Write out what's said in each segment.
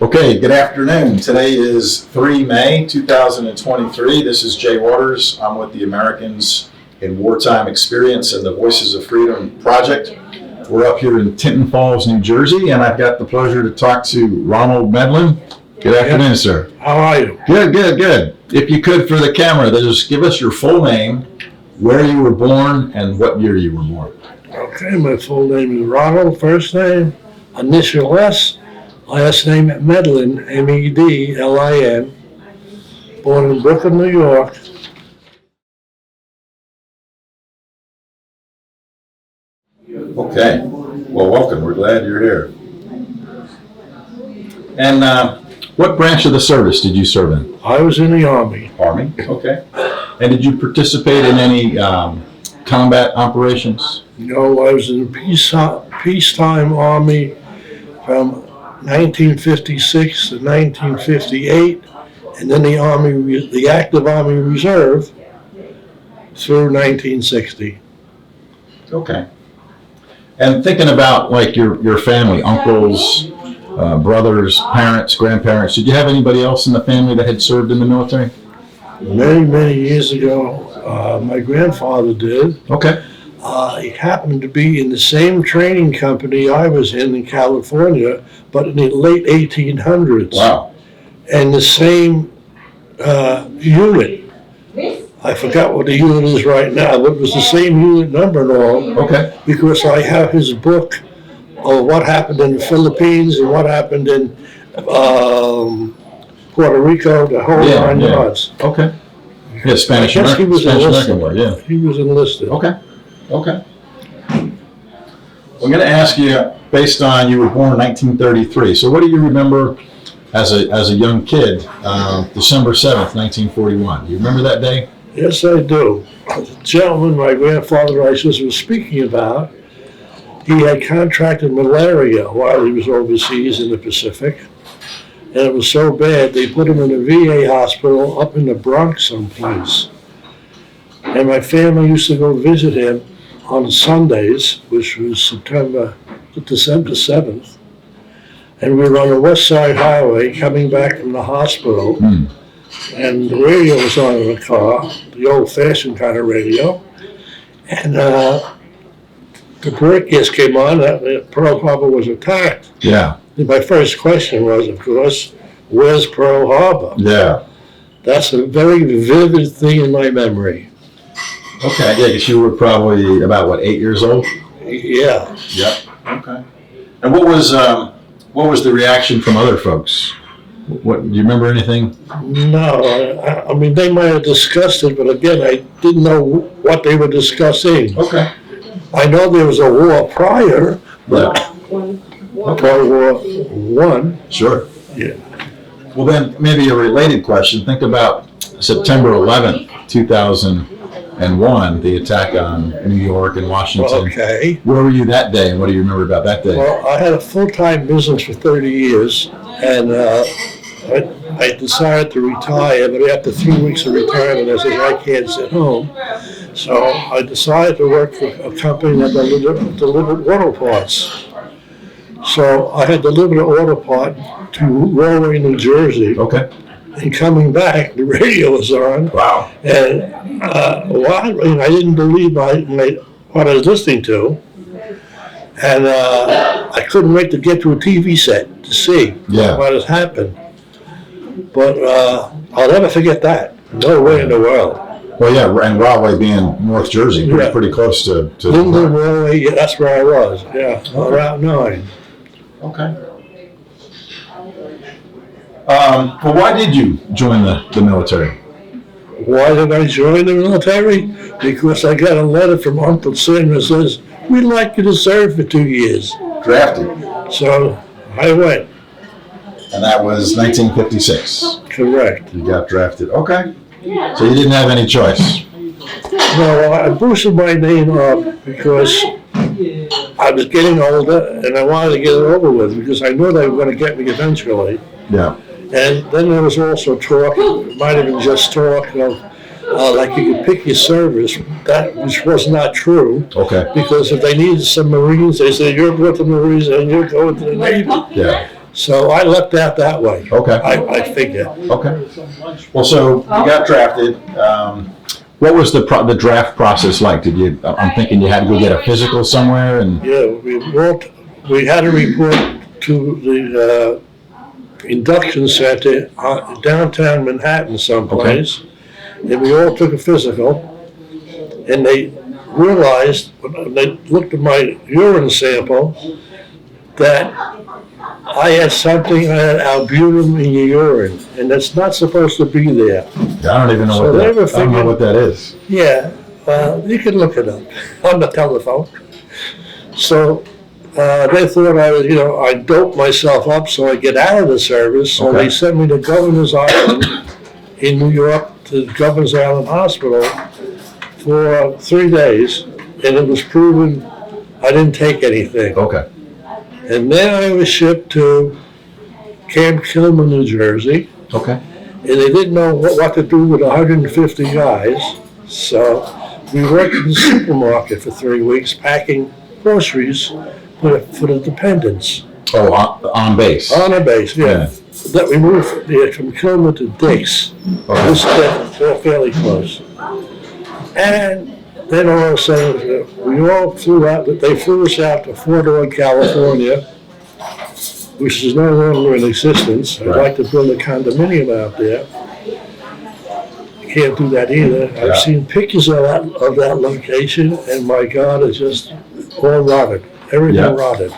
Okay, good afternoon. Today is 3 May 2023. This is Jay Waters. I'm with the Americans in Wartime Experience and the Voices of Freedom Project. We're up here in Tinton Falls, New Jersey, and I've got the pleasure to talk to Ronald Medlin. Good afternoon, sir. How are you? Good. If you could, for the camera, just give us your full name, where you were born, and what year you were born. Okay, my full name is Ronald, first name, initial S, last name Medlin, M-E-D-L-I-N, born in Brooklyn, New York. Okay, well, welcome. We're glad you're here. And what branch of the service did you serve in? I was in the Army. Army, okay. And did you participate in any combat operations? No, I was in the peacetime Army from 1956 to 1958, and then the active Army Reserve through 1960. Okay. And thinking about like your family, uncles, brothers, parents, grandparents, did you have anybody else in the family that had served in the military? Many years ago, my grandfather did. Okay. He happened to be in the same training company I was in California, but in the late 1800s. Wow. And the same unit. I forgot what the unit is right now, but it was the same unit number and all. Okay. Because I have his book of what happened in the Philippines and what happened in Puerto Rico, the whole nine yards. Okay. Yeah, Spanish I guess he was American enlisted. War, yeah. He was enlisted. Okay. I'm going to ask you, based on you were born in 1933, so what do you remember as a young kid, December 7th, 1941? Do you remember that day? Yes, I do. The gentleman my grandfather I just was speaking about, he had contracted malaria while he was overseas in the Pacific. And it was so bad, they put him in a VA hospital up in the Bronx someplace. And my family used to go visit him on Sundays, which was December 7th. And we were on the West Side Highway coming back from the hospital. And the radio was on in the car, the old-fashioned kind of radio. And the broadcast came on that Pearl Harbor was attacked. Yeah. And my first question was, of course, where's Pearl Harbor? Yeah. That's a very vivid thing in my memory. Okay, yeah, because you were probably about, 8 years old? Yeah. Yep. Okay. And what was the reaction from other folks? What do you remember anything? No, I mean, they might have discussed it, but again, I didn't know what they were discussing. Okay. I know there was a war prior, but Okay. World War I. Sure. Yeah. Well, then maybe a related question. Think about September 11th, 2001, the attack on New York and Washington. Okay. Where were you that day, and what do you remember about that day? Well, I had a full-time business for 30 years, and I decided to retire, but after 3 weeks of retirement, I said, I can't sit home. So I decided to work for a company that delivered auto parts. So I had delivered an auto part to Rahway, New Jersey. Okay. And coming back, the radio was on. Wow. And I didn't believe what I was listening to. And I couldn't wait to get to a TV set to see what has happened. But I'll never forget that. No way in the world. Well, yeah, and Rahway being North Jersey, pretty close to Linden, Rahway, yeah, that's where I was. Yeah, Route 9. Okay. Well, why did you join the military? Why did I join the military? Because I got a letter from Uncle Sam that says, we'd like you to serve for 2 years. Drafted. So I went. And that was 1956. Correct. You got drafted. Okay. So you didn't have any choice. No, I boosted my name up because I was getting older and I wanted to get it over with because I knew they were going to get me eventually. Yeah. And then there was also talk, it might have been just talk of like you could pick your service, which was not true. Okay. Because if they needed some Marines, they said, you're with the Marines and you're going to the Navy. Yeah. So I lucked out that way. Okay. I figure. Okay. Well, so you got drafted. What was the draft process like? I'm thinking you had to go get a physical somewhere, and Yeah, we had to report to the induction center downtown Manhattan someplace, and we all took a physical, and they realized, when they looked at my urine sample, that I had something, I had albumin in your urine, and that's not supposed to be there. I don't even know So they were I don't know what that is. Yeah, you can look it up on the telephone. So they thought I doped myself up so I get out of the service. So they sent me to Governor's Island in New York, to Governor's Island Hospital for 3 days, and it was proven I didn't take anything. Okay. And then I was shipped to Camp Kilman, New Jersey. Okay. And they didn't know what to do with 150 guys. So we worked in the supermarket for 3 weeks, packing groceries for the dependents. Oh, on base. On a base, yeah. That we moved from Kilman to Dix. They're fairly close. And then all of a sudden, we all flew out. They flew us out to Fort Ord, California, which is no longer in existence. I'd like to build a condominium out there. You can't do that either. I've seen pictures of that location, and my God, it's just all rotted. Everything rotted.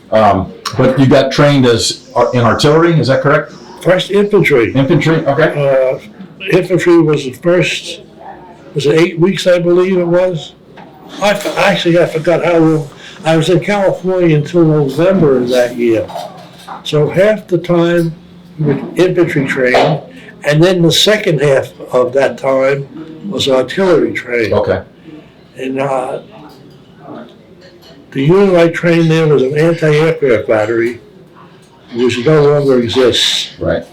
But you got trained in artillery, is that correct? First infantry. Infantry, okay. Infantry was the first, was it 8 weeks, I believe it was? I forgot how long. I was in California until November of that year. So half the time we were infantry training, and then the second half of that time was artillery training. Okay. And the unit I trained there was an anti-aircraft battery, which no longer exists. Right.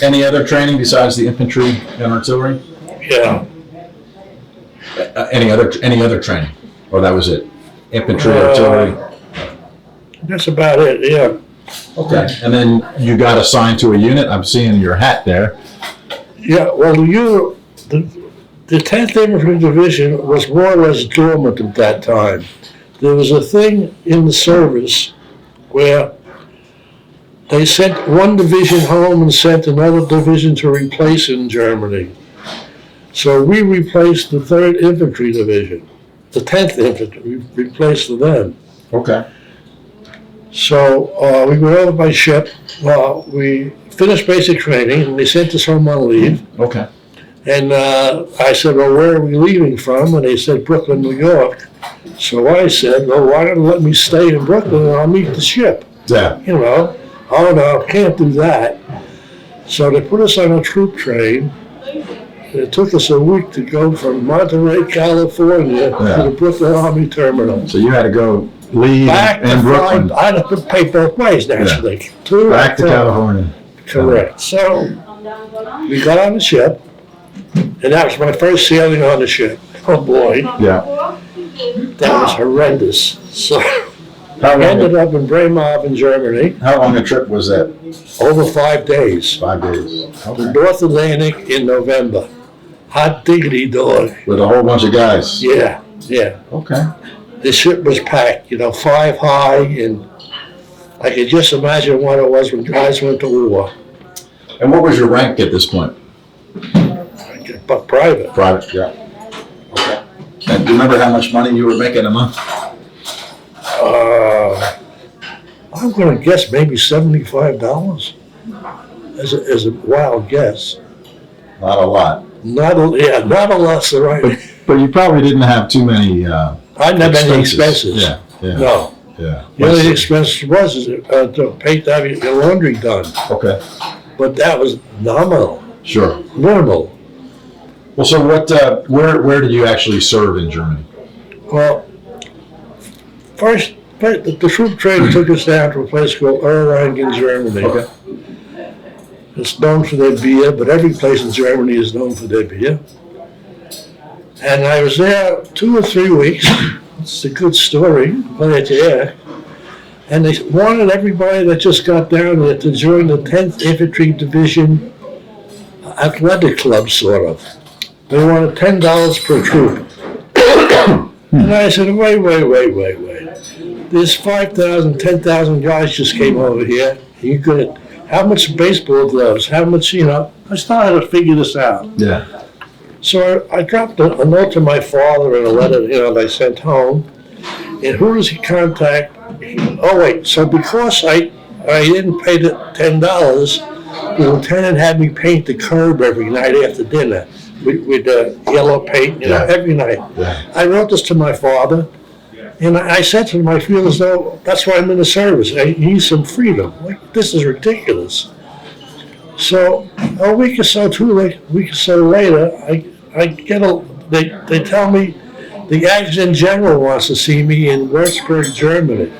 Any other training besides the infantry and artillery? Yeah. Any other training? Or that was it? Infantry, artillery? That's about it, yeah. Okay. And then you got assigned to a unit. I'm seeing your hat there. Yeah, well, the 10th Infantry Division was more or less dormant at that time. There was a thing in the service where they sent one division home and sent another division to replace in Germany. So we replaced the 3rd Infantry Division, the 10th Infantry, we replaced them. Okay. So we went over by ship. We finished basic training, and they sent us home on leave. Okay. And I said, well, where are we leaving from? And they said, Brooklyn, New York. So I said, well, why don't you let me stay in Brooklyn and I'll meet the ship? Yeah. You know, oh no, can't do that. So they put us on a troop train. It took us a week to go from Monterey, California to the Brooklyn Army Terminal. So you had to go leave in Brooklyn. I had to pay both ways, naturally. Yeah. Back to California. Correct. So we got on the ship, and that was my first sailing on the ship. Oh boy. Yeah. That was horrendous. So I ended up in Bremerhaven, Germany. How long a trip was that? Over 5 days. 5 days. The North Atlantic in November. Hot diggity dog. With a whole bunch of guys. Yeah. Okay. The ship was packed, 5 high, and I could just imagine what it was when guys went to war. And what was your rank at this point? But private. Private, yeah. Okay. And do you remember how much money you were making a month? I'm going to guess maybe $75 as a wild guess. Not a lot. Not a lot's the right. But you probably didn't have too many I didn't have any expenses. Yeah. No. Yeah. The only expense was to pay to have your laundry done. Okay. But that was nominal. Sure. Minimal. Well, so what? Where did you actually serve in Germany? Well, first the troop train took us down to a place called Erlangen, Germany. Okay. It's known for their beer, but every place in Germany is known for their beer. And I was there 2 or 3 weeks. It's a good story, glad you asked. And they wanted everybody that just got down there to join the 10th Infantry Division athletic club, sort of. They wanted $10 per troop. And I said, wait. There's 5,000, 10,000 guys just came over here. You could, how much baseball gloves? How much, I started to figure this out. Yeah. So I dropped a note to my father and a letter, that I sent home. And who does he contact? So because I didn't pay the $10, the lieutenant had me paint the curb every night after dinner with yellow paint, every night. Yeah. I wrote this to my father, and I said to him, I feel as though that's why I'm in the service. I need some freedom. Like, this is ridiculous. So a week or so later, I get they tell me the adjutant general wants to see me in Würzburg, Germany.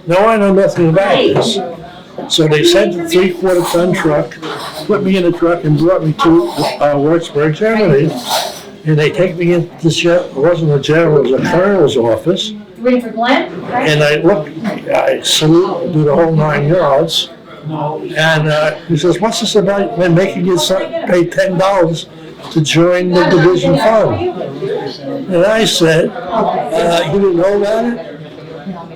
Now I know nothing about this. So they sent a 3/4 ton truck, put me in a truck and brought me to Würzburg, Germany. And they take me into the it wasn't a general, it was a colonel's office. Waiting for Glenn? And I salute, do the whole 9 yards. And he says, what's this about making you pay $10 to join the division fund? And I said, you didn't know about it?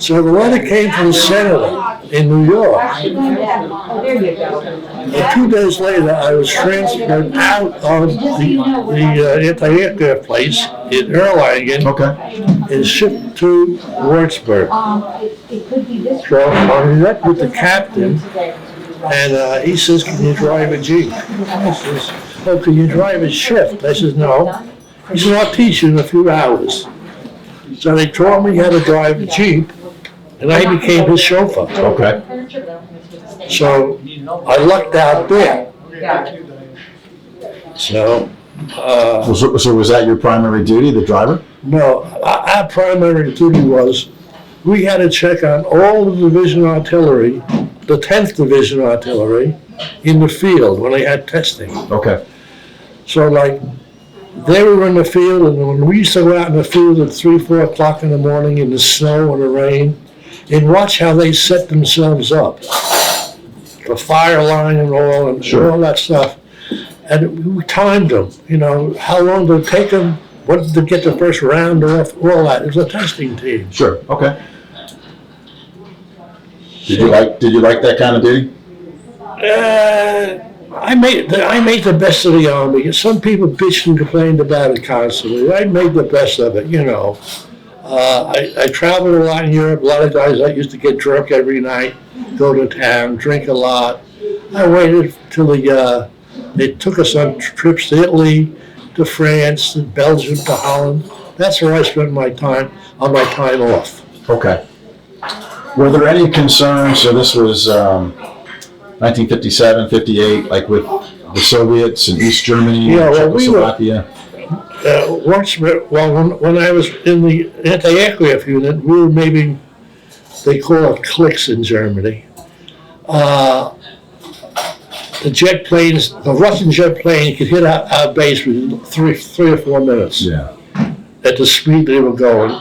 So the letter came from the senator in New York. Oh, there you go. And 2 days later, I was transferred out of the anti-aircraft place in Erlangen and shipped to Würzburg. It could be this. So I met with the captain, and he says, can you drive a Jeep? I says, oh, can you drive a shift? I says, no. He said, I'll teach you in a few hours. So they taught me how to drive a Jeep, and I became his chauffeur. Okay. So I lucked out there. So, So was that your primary duty, the driver? no, our primary duty was, we had to check on all the division artillery, the 10th Division artillery, in the field when they had testing. Okay. So like, they were in the field, and when we used to go out in the field at 3, 4 o'clock in the morning in the snow and the rain, and watch how they set themselves up. The fire line and all that stuff. And we timed them, how long did it take them, what did they get the first round off, all that. It was a testing team. Sure. Okay. Did you like that kind of duty? I made the best of the Army. Some people bitched and complained about it constantly. I made the best of it, I traveled a lot in Europe. A lot of guys that used to get drunk every night, go to town, drink a lot. I waited till they took us on trips to Italy, to France, to Belgium, to Holland. That's where I spent my time off. Okay. Were there any concerns, so this was 1957, 58, like with the Soviets and East Germany, Czechoslovakia? When I was in the anti-aircraft unit, we were maybe, they call it cliques in Germany. The jet planes, the Russian jet plane could hit our base within 3 or 4 minutes. Yeah. At the speed they were going.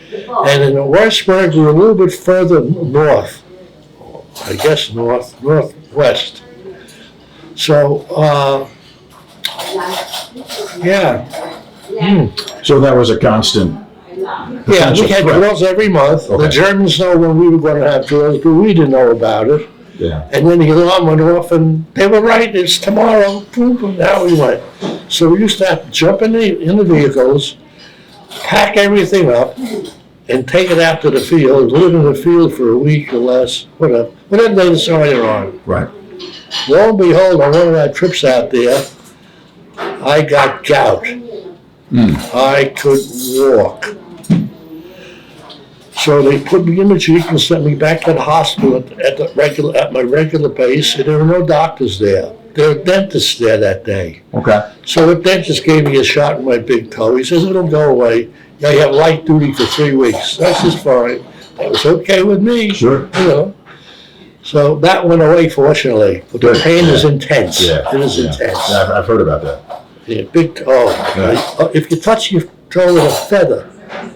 And in Würzburg, we were a little bit further north. I guess northwest. So, yeah. So that was a constant. Yeah, we had drills every month. Okay. The Germans know when we were going to have drills, but we didn't know about it. Yeah. And then the alarm went off, and they were right. It's tomorrow. Boom, boom, now we went. So we used to have to jump in the vehicles, pack everything up, and take it out to the field. Live in the field for a week or less, whatever they decided on. Right. Lo and behold, on one of our trips out there, I got gout. I couldn't walk. So they put me in the Jeep and sent me back to the hospital at my regular base, and there were no doctors there. There were dentists there that day. Okay. So the dentist gave me a shot in my big toe. He says, it'll go away. Yeah, you have light duty for 3 weeks. That's just fine. That was okay with me. Sure. So that went away, fortunately. But the pain is intense. Yeah. It is intense. Yeah, I've heard about that. Yeah, big toe. Yeah. If you touch your toe with a feather,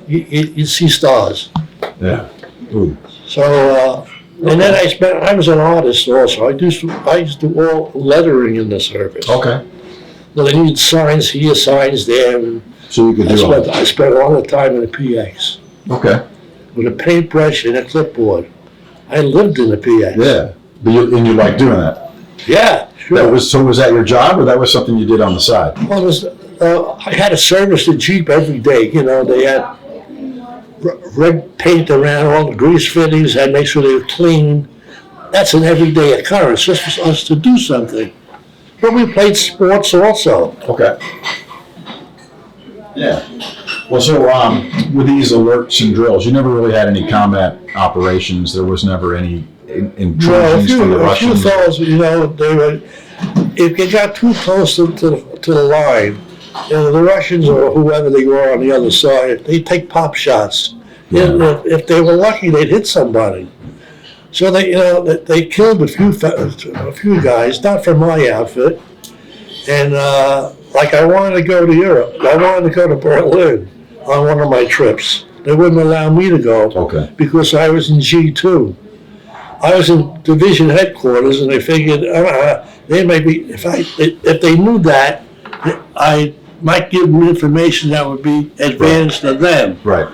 you see stars. Yeah. Ooh. So And then I was an artist also. I used to do all lettering in the service. Okay. So they needed signs here, signs there. And So you could do all that. I spent all the time in the PX Okay. with a paintbrush and a clipboard. I lived in the PX. Yeah. But you like doing that? Yeah, sure. Was that your job, or that was something you did on the side? Well, I had to service the Jeep every day. You know, they had red paint around all the grease fittings. I'd make sure they were clean. That's an everyday occurrence, just for us to do something. But we played sports also. Okay. Yeah. Well, so with these alerts and drills, you never really had any combat operations. There was never any intrusions from the a few Russians. fellows, you know, they were, if you got too close to the line, you know, the Russians or whoever they were on the other side, they take pop shots. Yeah. And if they were lucky, they'd hit somebody. So they killed a few guys, not from my outfit. And like I wanted to go to Europe, I wanted to go to Berlin on one of my trips. They wouldn't allow me to go Okay. because I was in G2. I was in division headquarters, and they figured they may be if they knew that, I might give them information that would be advantage to them. Right.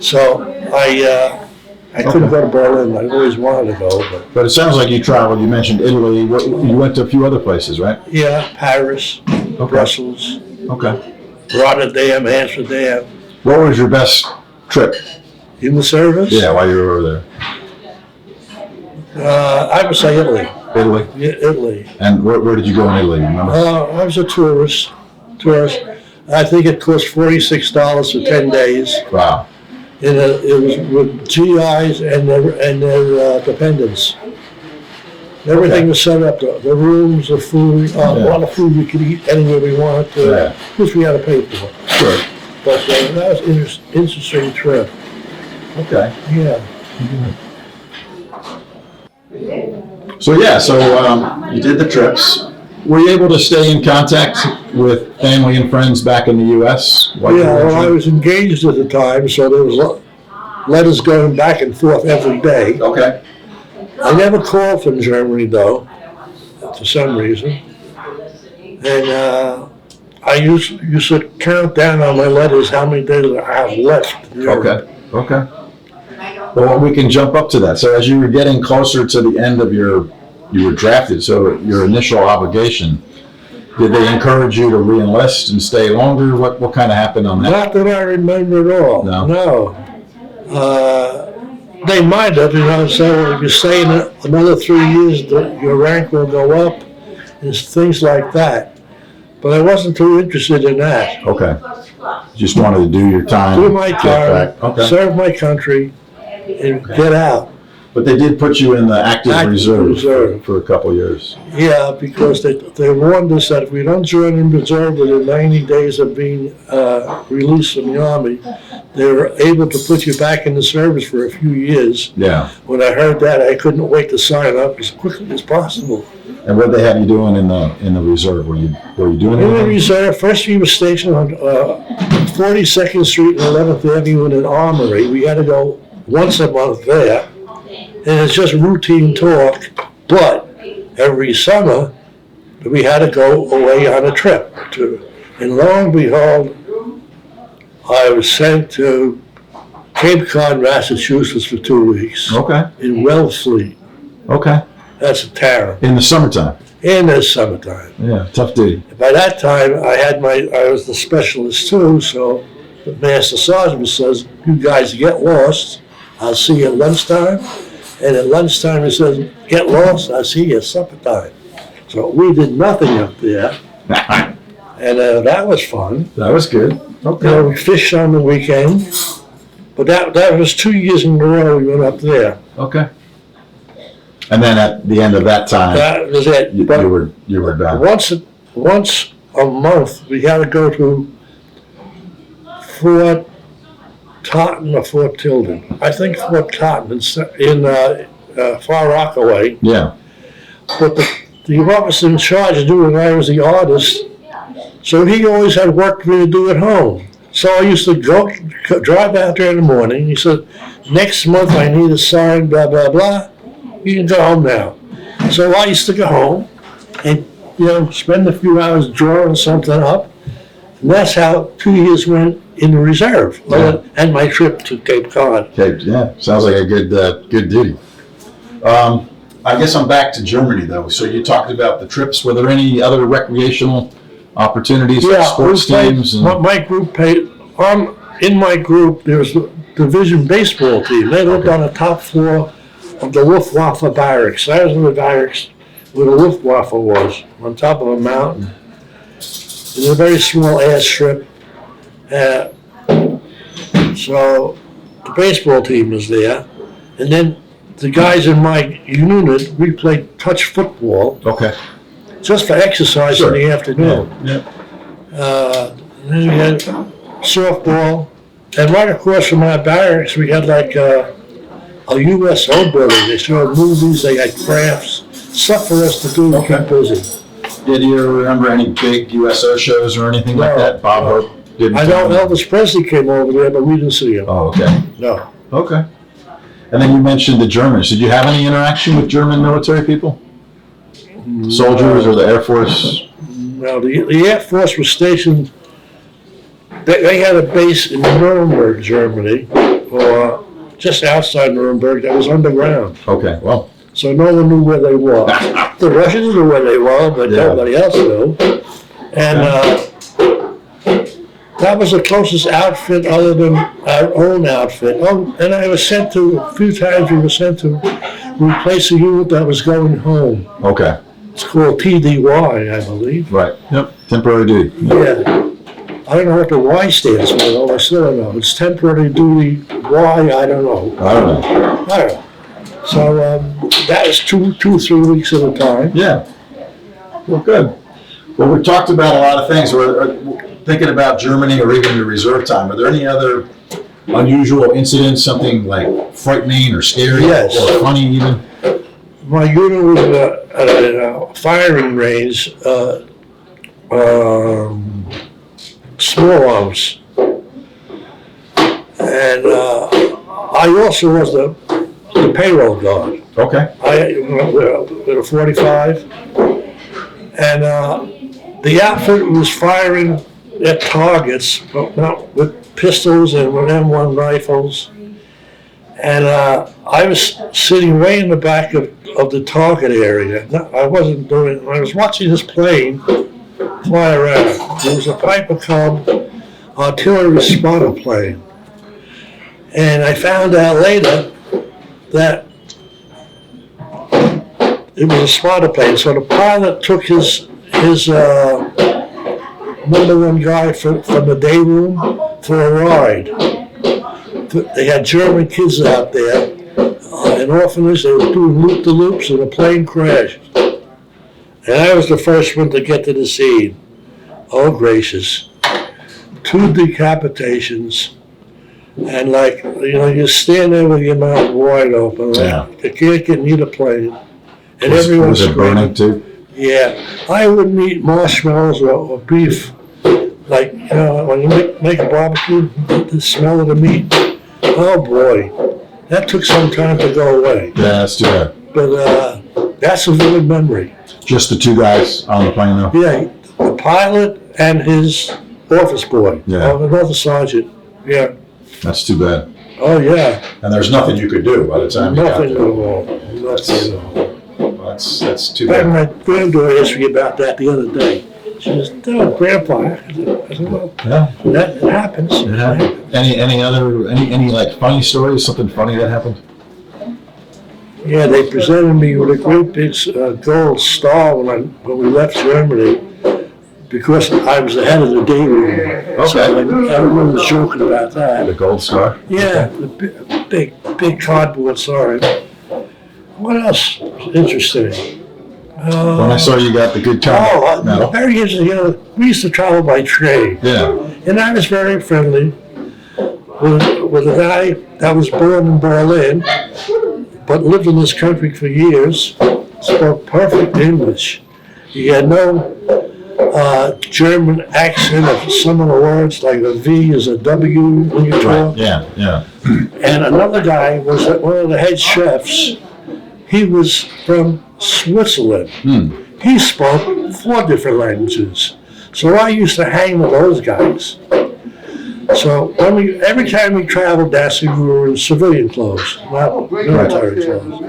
So I couldn't go to Berlin. I always wanted to go, But it sounds like you traveled. You mentioned Italy. You went to a few other places, right? yeah, Paris, Okay. Brussels, Okay. Rotterdam, Amsterdam. What was your best trip? In the service? Yeah, while you were over there. I would say Italy. Italy. Yeah, Italy. And where did you go in Italy? Remember? I was a tourist. I think it cost $46 for 10 days. Wow. And it was with GIs and their dependents. Everything Okay. was set up, the rooms, the food, a lot of food we could eat anywhere we wanted to, Yeah. which we had to pay for. Sure. But that was an interesting trip. Okay. Yeah. So you did the trips. Were you able to stay in contact with family and friends back in the U.S.? while you Yeah, were well, I in was engaged at the time, so there was letters going back and forth every day. Okay. I never called from Germany, though, for some reason. And I used to count down on my letters how many days I have left. Okay. Okay. Well, we can jump up to that. So as you were getting closer to the end of you were drafted, so your initial obligation, did they encourage you to re-enlist and stay longer? What kind of happened on that? Not that I remember at all. No? They might have, so if you stay in another 3 years, your rank will go up and things like that. But I wasn't too interested in that. Okay. Just wanted to do your time. Do my get time, back. Okay. serve my country, and get out. But they did put you in the active reserve reserve. for a couple of years. Yeah, because they warned us that if we don't join in reserve within 90 days of being released from the Army, they were able to put you back in the service for a few years. Yeah. When I heard that, I couldn't wait to sign up as quickly as possible. And what they have you doing in the reserve? Were you doing In the anything? reserve, first we were stationed on 42nd Street and 11th Avenue in an armory. We had to go once a month there. And it's just routine talk, but every summer we had to go away on a trip. And lo and behold, I was sent to Cape Cod, Massachusetts for 2 weeks Okay. in Wellfleet. Okay. That's a town. In the summertime. In the summertime. Yeah. Tough duty. By that time, I was the specialist too, so the master sergeant says, "You guys get lost. I'll see you at lunchtime." And at lunchtime, he says, "Get lost, I'll see you at supper time." So we did nothing up there, and that was fun. That was good. Okay. We fished on the weekend, but that was 2 years in a row we went up there. Okay. And then at the end of that time, That was it. you But were done. once a month, we had to go to Fort Totten or Fort Tilden. I think Fort Totten in Far Rockaway. Yeah. But the officer in charge knew that I was the artist, so he always had work for me to do at home. So I used to drive out there in the morning. He said, "Next month I need a sign, blah, blah, blah." You can go home now. So I used to go home and, spend a few hours drawing something up. And that's how 2 years went in the reserve. Yeah. And my trip to Cape Cod. Okay, yeah, sounds like a good duty. I guess I'm back to Germany though. So you talked about the trips. Were there any other recreational opportunities, like sports teams? What my group paid. In my group, there was a division baseball team. They lived on the top floor of the Luftwaffe barracks. I was in the barracks where the Luftwaffe was, on top of a mountain. In a very small airstrip. So the baseball team was there. And then the guys in my unit, we played touch football. Okay. Just for exercise in the afternoon. Yeah. And then we had softball. And right across from our barracks, we had like a USO building. They showed movies, they had crafts, stuff for us to do to keep busy. Did you remember any big USO shows or anything like that? Bob Hope didn't. I know Elvis Presley came over there, but we didn't see him. Oh, okay. No. Okay. And then you mentioned the Germans. Did you have any interaction with German military people? Soldiers or the Air Force? No, the Air Force was stationed, they had a base in Nuremberg, Germany, or just outside Nuremberg that was underground. Okay, well. So no one knew where they were. The Russians knew where they were, but nobody else knew. And that was the closest outfit other than our own outfit. Oh, and I was sent to, a few times we were sent to replace a unit that was going home. Okay. It's called TDY, I believe. Right. Yep. Temporary duty. Yeah. I don't know what the Y stands for, though. I still don't know. It's temporary duty. Why? I don't know. I don't know. I don't know. So that was 3 weeks at a time. Yeah. Well, good. Well, we've talked about a lot of things. We're thinking about Germany or even the reserve time. Are there any other unusual incidents, something like frightening or scary Yes. or funny even? My unit was at a firing range, small arms. And I also was the payroll guard. Okay. With a 45. And the outfit was firing at targets, but not with pistols and with M1 rifles. And I was sitting way in the back of the target area. I was watching this plane fly around. It was a Piper Cub artillery spotter plane. And I found out later that it was a spotter plane. So the pilot took his #1 guy from the day room for a ride. They had German kids out there, an orphanage. They were doing loop-de-loops, and the plane crashed. And I was the first one to get to the scene. Oh, gracious. 2 decapitations. And you stand there with your mouth wide open. Yeah. You can't get near the plane. And Was everyone's it burning too? Yeah. I wouldn't eat marshmallows or beef. When you make a barbecue, the smell of the meat. Oh boy, that took some time to go away. Yeah, that's too bad. But that's a vivid memory. Just the 2 guys on the plane though? Yeah, the pilot and his office boy. Yeah. Another sergeant. Yeah. That's too bad. Oh yeah. And there's nothing you could do by the time you got Nothing at there. all. Nothing at all. That's too And bad. my granddaughter asked me about that the other day. She says, "Oh, Grandpa." I said, "Well, Yeah. that happens." It happened. Any like funny stories? Something funny that happened? Yeah, they presented me with a great big gold star when we left Germany, because I was the head of the day room. Okay. So everyone was joking about that. The gold star? Yeah, the big cardboard star. What else was interesting? When I saw you got the good combat medal. Very interesting. We used to travel by train. Yeah. And I was very friendly with a guy that was born in Berlin, but lived in this country for years, spoke perfect English. He had no German accent of some of the words, like a V is a W when you talk. Right. Yeah. And another guy was one of the head chefs He was from Switzerland. He spoke 4 different languages. So I used to hang with those guys. So every time we traveled, we were in civilian clothes, not military clothes.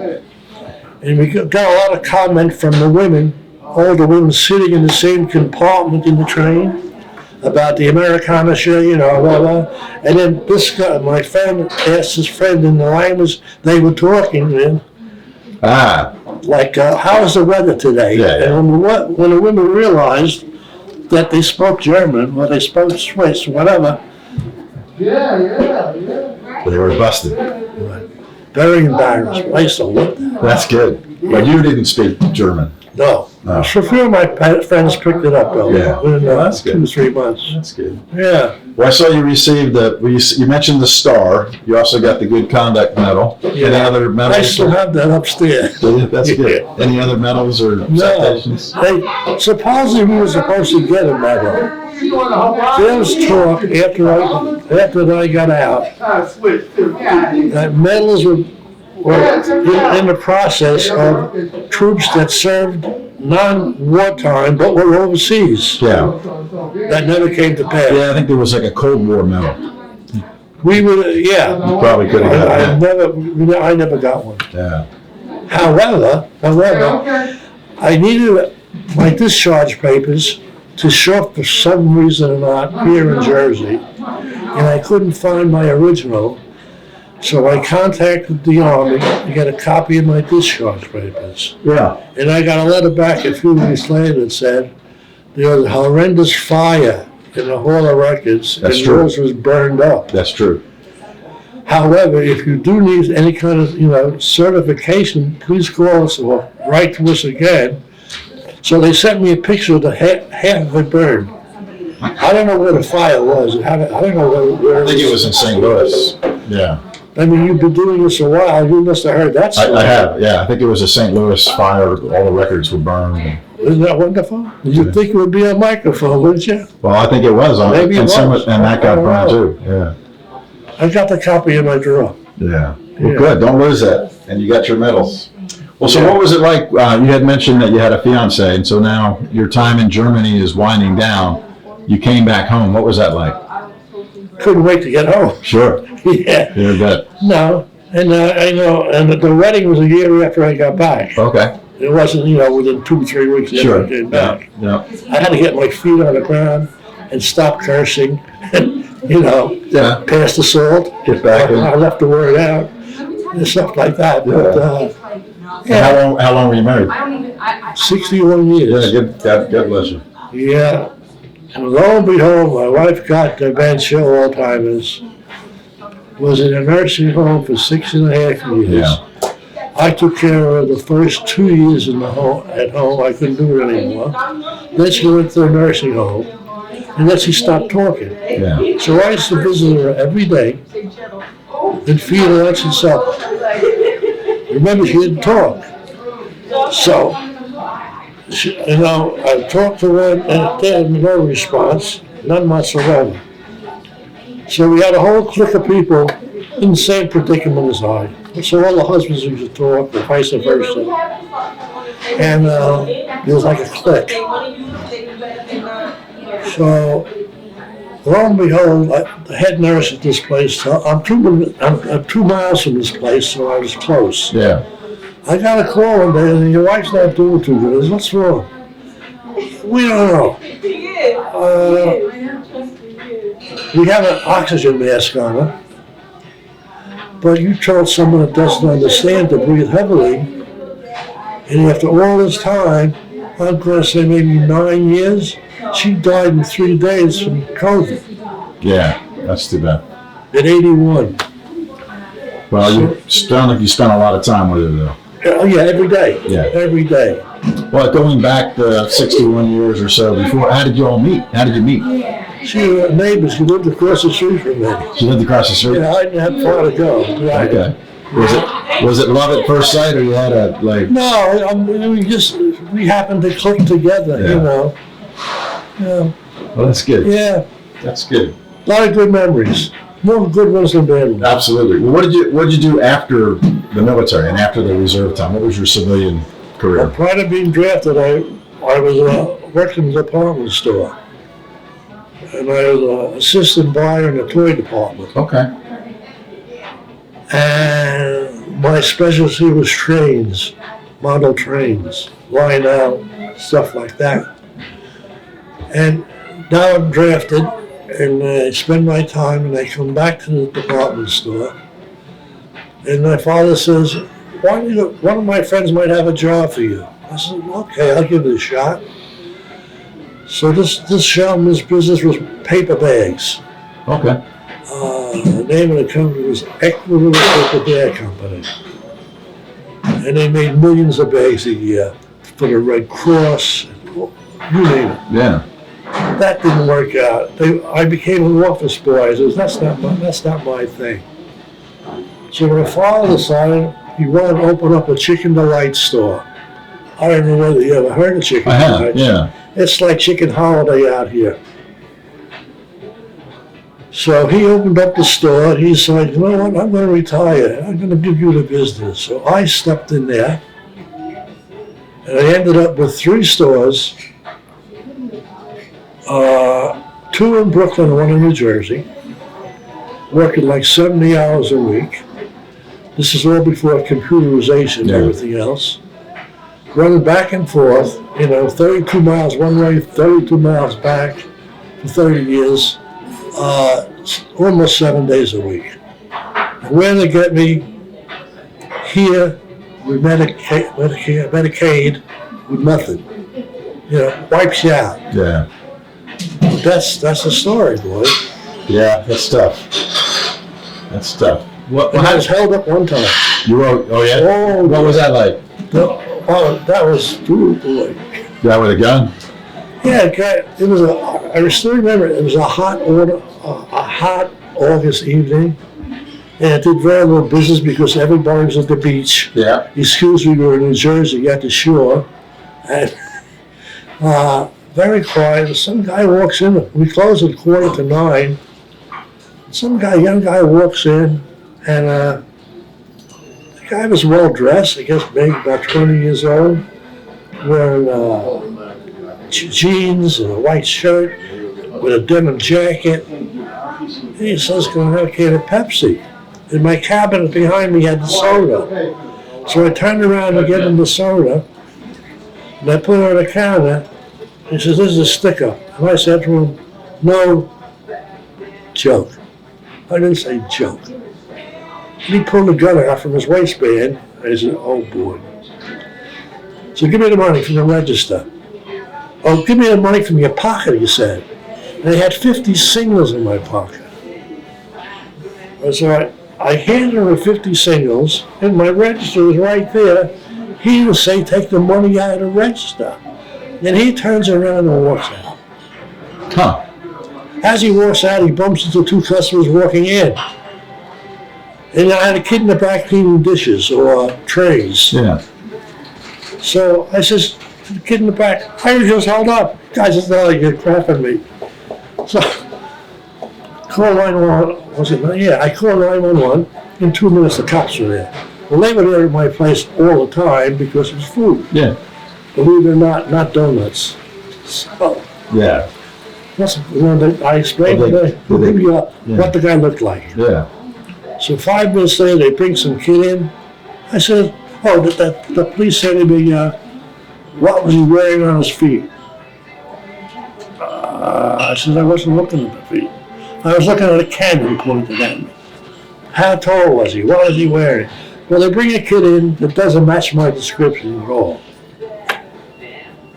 And we got a lot of comment from the women, all the women sitting in the same compartment in the train, about the Americana show, blah, blah. And then this guy, my friend, asked his friend in the language they were talking in, like, how's the weather today? Yeah. And when the women realized that they spoke German, or they spoke Swiss, whatever. They were busted. Very embarrassed. I used to love that. That's good. But you didn't speak German. No. No. So a few of my friends picked it up, though. Yeah. Within That's good. 2 or 3 months. That's good. Yeah. Well, I saw you received you mentioned the star. You also got the Good Conduct Medal. Any other medals? I still have that upstairs. That's good. Any other medals or citations? Supposedly we were supposed to get a medal. There was talk after I got out that medals were in the process of troops that served non-wartime but were overseas. Yeah. That never came to pass. Yeah, I think there was like a Cold War medal. We were, yeah. You probably could have got that. I never got one. Yeah. However, I needed my discharge papers to show up for some reason or not here in Jersey, and I couldn't find my original. So I contacted the Army to get a copy of my discharge papers. Yeah. And I got a letter back a few weeks later that said there was a horrendous fire in the Hall of Records That's and true. yours was burned up. That's true. However, if you do need any kind of certification, please call us or write to us again. So they sent me a picture of the half of it burned. I don't know where the fire was. I don't know where I think it was in St. Louis. Yeah. I mean, you've been doing this a while. You must have heard that story. I have, yeah. I think it was a St. Louis fire. All the records were burned. Isn't that wonderful? You'd think it would be a microphone, wouldn't you? Well, I think it was on Maybe it was. And that got burned too. Yeah. I got the copy in my drawer. Yeah. Well, Yeah. good. Don't lose that. And you got your medals. Well, so what was it like? You had mentioned that you had a fiance, and so now your time in Germany is winding down. You came back home. What was that like? Couldn't wait to get home. Sure. Yeah. Yeah, I bet. No. And I know, and the wedding was a year after I got back. Okay. It wasn't, within 2 or 3 weeks after Sure. I came back. Yeah. I had to get my feet on the ground and stop cursing and, Yeah. pass the salt. Get back in. I left the word out and stuff like that. But, And how long were you married? 61 years. Yeah, God bless you. Yeah. And lo and behold, my wife got dementia, Alzheimer's, was in a nursing home for 6.5 years. Yeah. I took care of her the first 2 years at home. I couldn't do it anymore. Then she went to the nursing home, and then she stopped talking. Yeah. So I used to visit her every day and feed her lunch and supper. Remember, she didn't talk. So, I talked to her and then no response, none whatsoever. So we had a whole clique of people in the same predicament as I. So all the husbands used to talk, or vice versa. And it was like a clique. So, lo and behold, the head nurse at this place, I'm 2 miles from this place, so I was close. Yeah. I got a call one day, and your wife's not doing too good. I said, what's wrong? We don't know. We have an oxygen mask on her, but you told someone that doesn't understand to breathe heavily, and after all this time, I'm going to say maybe 9 years, she died in 3 days from COVID Yeah. That's too bad. at 81. Well, you sound like you spent a lot of time with her, though. Oh yeah, every day. Yeah. Every day. Well, going back 61 years or so before, how did you all meet? How did you meet? She was neighbors. She lived across the street from me. She lived across the street? Yeah, I didn't have far to go. Right. Okay. Was it love at first sight, or you had a, like... No, we happened to click together, Yeah. Yeah. Well, that's good. Yeah, That's good. a lot of good memories. More good ones than bad ones. Absolutely. Well, what did you do after the military and after the reserve time? What was your civilian career? Prior to being drafted, I was working in the department store. And I was an assistant buyer in the toy department. Okay. And my specialty was trains, model trains, line out, stuff like that. And now I'm drafted, and I spend my time, and I come back to the department store. And my father says, one of my friends might have a job for you. I said, okay, I'll give it a shot. So this gentleman's business was paper bags. Okay. The name of the company was Equitable Paper Bag Company. And they made millions of bags a year for the Red Cross, you name it. Yeah. That didn't work out. I became an office boy. I said, that's not my thing. So my father decided he wanted to open up a Chicken Delight store. I don't know whether you ever heard of Chicken Delight. Yeah. It's like Chicken Holiday out here. So he opened up the store. He said, you know what, I'm going to retire. I'm going to give you the business. So I stepped in there. And I ended up with 3 stores. 2 in Brooklyn and 1 in New Jersey. Working like 70 hours a week. This is all before computerization and everything else. Running back and forth, 32 miles one way, 32 miles back for 30 years, almost 7 days a week. And where they get me, here with Medicaid with nothing. Wipes you out. Yeah. But that's the story, boy. Yeah, that's tough. That's tough. And I was held up one time. You wrote, oh yeah? Oh, what was that like? That was, boy. Guy with a gun? Yeah, it was I still remember, it was a hot August evening. And I did very little business because everybody was at the beach. Yeah. Excuse me, we were in New Jersey at the shore. And very quiet. Some guy walks in. We closed at 8:45. Some young guy walks in, and the guy was well dressed. I guess maybe about 20 years old, wearing jeans and a white shirt with a denim jacket. And he says, "Can I have a can of Pepsi?" In my cabinet behind me had the soda. So I turned around to get him the soda, and I put it on the counter. He says, "This is a sticker." And I said to him, "No joke." I didn't say joke. And he pulled the gun out from his waistband. I said, "Oh boy." So give me the money from the register. "Oh, give me the money from your pocket," he said. And I had 50 singles in my pocket. And so I handed him the 50 singles, and my register was right there. He would say, "Take the money out of the register." Then he turns around and walks out. Huh. As he walks out, he bumps into 2 customers walking in. And I had a kid in the back cleaning dishes or trays. Yeah. So I says to the kid in the back, "I was just held up." The guy says, "No, you're crapping me." So call 911. Was it? Yeah, I called 911. In 2 minutes, the cops were there. Well, they were there at my place all the time because it was food. Yeah. Believe it or not donuts. So, Yeah. I explained what the guy looked like. Yeah. So 5 minutes later, they bring some kid in. I said, "Oh, the police said to me, what was he wearing on his feet?" I said, "I wasn't looking at the feet. I was looking at a cannon pointed at me." "How tall was he? What was he wearing?" "Well, they bring a kid in that doesn't match my description at all."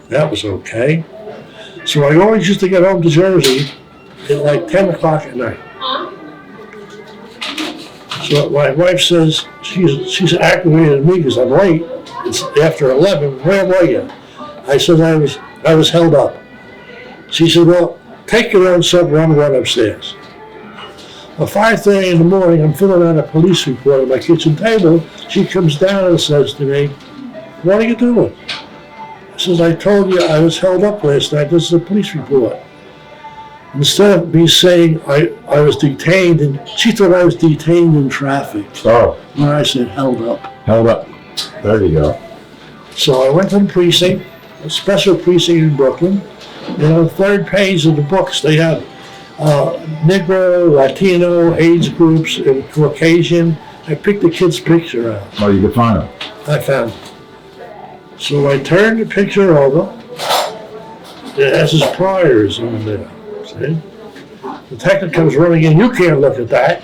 That was okay. So I always used to get home to Jersey at like 10 o'clock at night. So my wife says, she's aggravated at me because I'm late. It's after 11. "Where were you?" I said, I was held up. She said, "Well, take your own supper. I'm going upstairs." At 5:30 in the morning, I'm filling out a police report at my kitchen table. She comes down and says to me, "What are you doing?" I says, "I told you I was held up last night. This is a police report." instead of me saying I was detained, and she thought I was detained in traffic. Oh, When I said held up. held up. There you go. So I went to the precinct, a special precinct in Brooklyn, and on the third page of the books they have Negro, Latino, age groups, and Caucasian. I picked the kid's picture out. Oh, you could find him. I found it. So I turned the picture over. It has his priors on there. See? The detective comes running in. You can't look at that.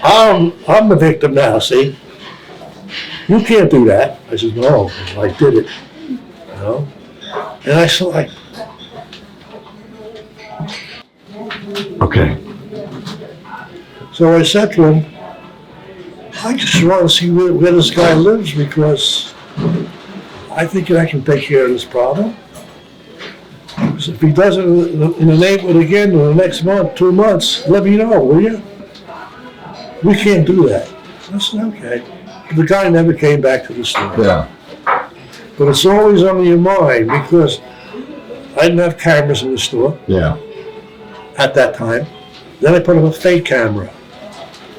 I'm the victim now, see? You can't do that. I said, no, I did it. You know? And I said, like, Okay. so I said to him, I just want to see where this guy lives because I think I can take care of this problem. So if he does it in the neighborhood again in the next month, 2 months, let me know, will you? We can't do that. I said, okay. The guy never came back to the store. Yeah. But it's always on your mind because I didn't have cameras in the store Yeah. at that time. Then I put up a fake camera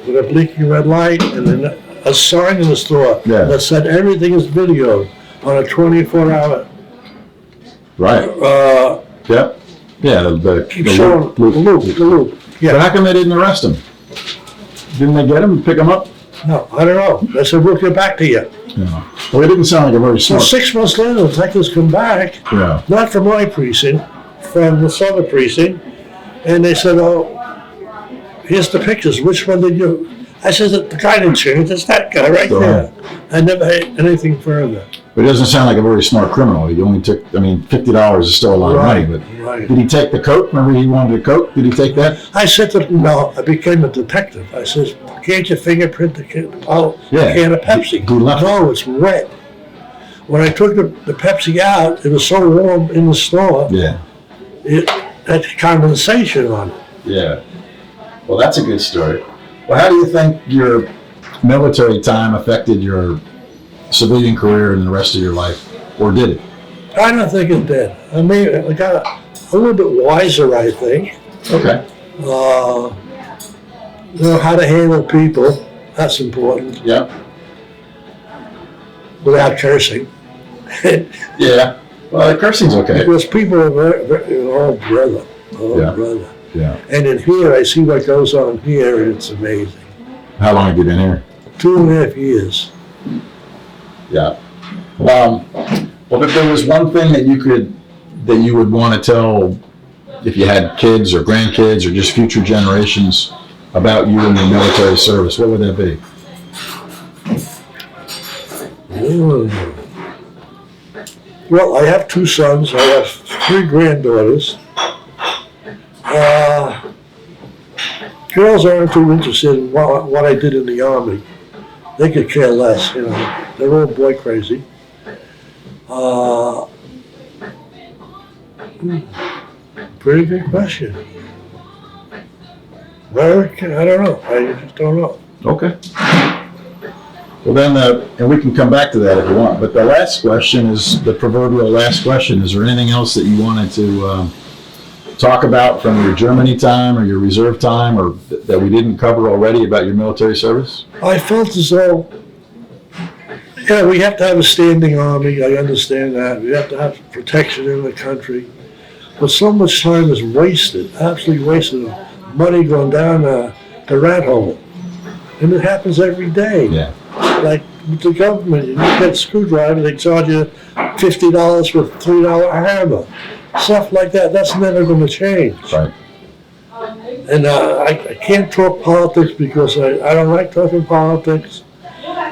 with a blinking red light and then a sign in the store Yeah. that said everything is videoed on a 24-hour. Right. Yep. Yeah. Keep showing the loop. But Yeah. how come they didn't arrest him? Didn't they get him and pick him up? No, I don't know. They said we'll get back to you. Yeah. Well, it didn't sound like a very So smart. 6 months later, the detectives come back, Yeah. not from my precinct, from the southern precinct, and they said, oh, here's the pictures. Which one did you? I said, the guy didn't change. It's that guy right Go there. ahead. I never had anything further. But it doesn't sound like a very smart criminal. He only took, I mean, $50 is still a lot of money, but Right. did he take the coat? Remember he wanted a coat? Did he take that? I said to him, no, I became a detective. I says, can't you fingerprint the Yeah. can of Pepsi? Who left it? No, it's wet. When I took the Pepsi out, it was so warm in the store, Yeah. it had condensation on it. Yeah. Well, that's a good story. Well, how do you think your military time affected your civilian career and the rest of your life? Or did it? I don't think it did. I mean, I got a little bit wiser, I think. Okay. Know how to handle people. That's important. Yeah. Without cursing. Yeah. Well, cursing's okay. Because people are oh brother. Oh Yeah. brother. Yeah. And in here, I see what goes on here, and it's amazing. How long have you been here? 2.5 years. Yeah. Well, if there was one thing that you would want to tell if you had kids or grandkids or just future generations about you and your military service, what would that be? Well, I have 2 sons. I have 3 granddaughters. Girls aren't too interested in what I did in the Army. They could care less, you know. They're all boy crazy. Pretty good question. Well, I don't know. I just don't know. Okay. Well then, and we can come back to that if you want, but the last question is the proverbial last question. Is there anything else that you wanted to talk about from your Germany time or your reserve time or that we didn't cover already about your military service? I felt as though, yeah, we have to have a standing army. I understand that. We have to have protection in the country. But so much time is wasted, absolutely wasted. Money going down the rat hole. And it happens every day. Yeah. Like with the government, you get a screwdriver, they charge you $50 for a $3 hammer. Stuff like that, that's never going to change. Right. And I can't talk politics because I don't like talking politics.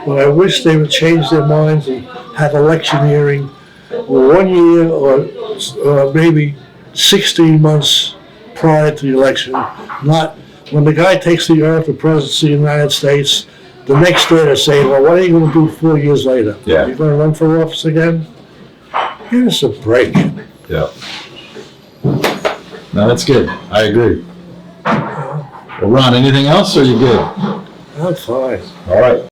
But I wish they would change their minds and have electioneering 1 year or maybe 16 months prior to the election. Not when the guy takes the oath of presidency of the United States, the next day they're saying, well, what are you going to do 4 years later? Yeah. You're going to run for office again? Give us a break. Yeah. No, that's good. I agree. Well, Ron, anything else or are you good? I'm fine. All right.